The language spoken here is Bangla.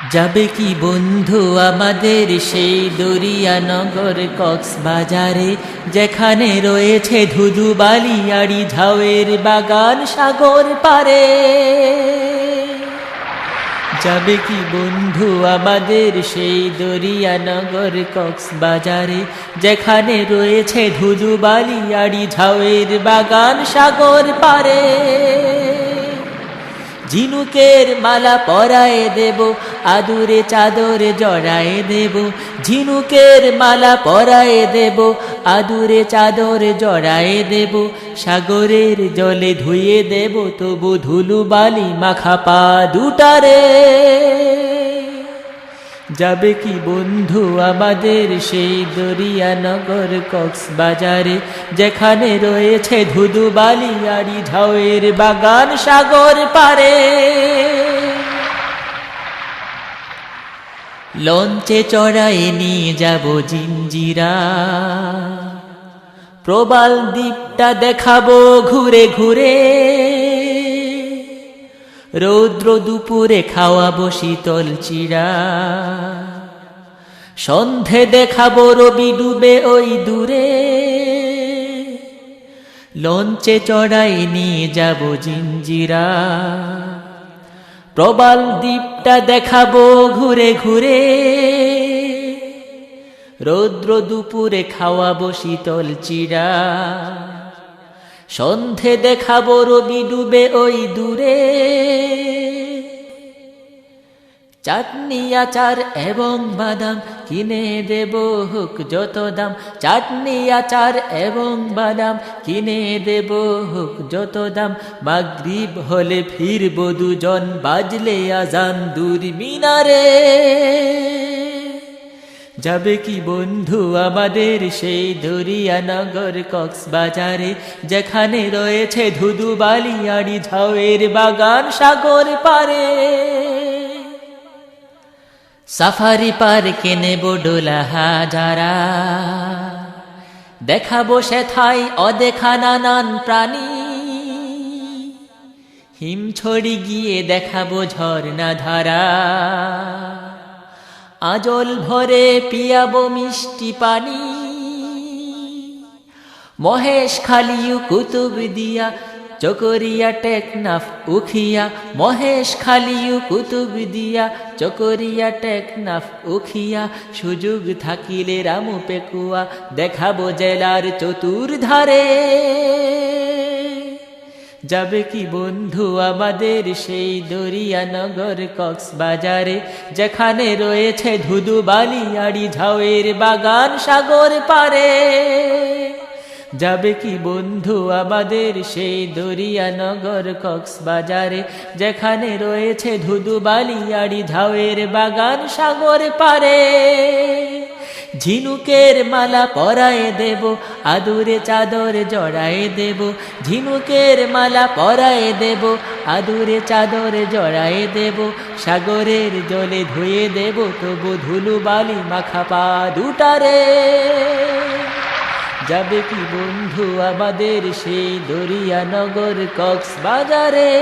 যাবে কি বন্ধু আমাদের সেই দরিয়ানগর কক্সবাজারে, যেখানে রয়েছে ধুধু বালিয়াড়ি ঝাউয়ের বাগান সাগর পারে। যাবে কি বন্ধু আমাদের সেই দরিয়ানগর কক্সবাজারে, যেখানে রয়েছে ধুধু বালিয়াড়ি ঝাউয়ের বাগান সাগর পারে। ঝিনুকের মালা পরায়ে দেব, আদুরে চাদর জড়ায়ে দেব। ঝিনুকের মালা পরায়ে দেব, আদুরে চাদর জড়ায়ে দেব। সাগরের জলে ধুয়ে দেব তবু ধুলু বালি মাখা পা দুটারে। যাবে কি বন্ধু আমাদের সেই দরিয়ানগর কক্সবাজারে, যেখানে রয়েছে ধুধু বালিয়াড়ি ঝাউয়ের বাগান সাগর পারে। লঞ্চে চড়ায়ে নিয়ে যাব জিঞ্জিরা, প্রবাল দ্বীপটা দেখাবো ঘুরে ঘুরে। রৌদ্র দুপুরে খাওয়াবো শীতল চিড়া, সন্ধে দেখাবো রবি ডুবে ওই দূরে। লঞ্চে চড়াই নিয়ে যাব জিঞ্জিরা, প্রবাল দ্বীপটা দেখাবো ঘুরে ঘুরে। রৌদ্র দুপুরে খাওয়াবো শীতল চিড়া, সন্ধে দেখাবো রবি ডুবে ওই দূরে। চাটনি আচার এবং বাদাম কিনে দেব হোক যত দাম। চাটনি আচার এবং বাদাম কিনে দেব হোক যত দাম। মাগরিব হলে ফিরবো দুজন, বাজলে আজান দূর মিনারে। যাবে কি বন্ধু আমাদের সেই দরিয়ানগর কক্সবাজারে, যেখানে রয়েছে ধুধু বালিয়াড়ি ঝাউয়ের বাগান সাগর পারে। সাফারি পার্কে নেব ডোলা হাজারা, দেখাবো সেথায় অদেখা নানান প্রাণী। হিমছড়ি গিয়ে দেখাবো ঝর্ণা ধারা, আজল ভরে পিয়াবো মিষ্টি পানি। মহেশ খালিউ কুতুব দিয়া চকরিয়া টেকনাফ উখিয়া। মহেশ খালিউ কুতুব দিয়া চকরিয়া টেকনাফ উখিয়া। সুযোগ থাকিলে রামু পেকুয়া দেখাবো জেলার চতুর্ধারে। যাবে কি বন্ধু আমাদের সেই দরিয়ানগর কক্সবাজারে, যেখানে রয়েছে ধুধু বালিয়াড়ি ঝাউয়ের বাগান সাগর পারে। যাবে কি বন্ধু আমাদের সেই দরিয়ানগর কক্সবাজারে, যেখানে রয়েছে ধুধু বালিয়াড়ি ঝাউয়ের বাগান সাগর পারে। ঝিনুকের মালা পরায়ে দেব, আদুরে চাদর জড়ায়ে দেব। ঝিনুকের মালা পরায়ে দেব, আদুরে চাদর জড়ায়ে দেব। সাগরের জলে ধুয়ে দেব তবু ধুলু বালি মাখা পা দুটারে। যাবে কি বন্ধু আমাদের সেই দরিয়ানগর কক্সবাজারে।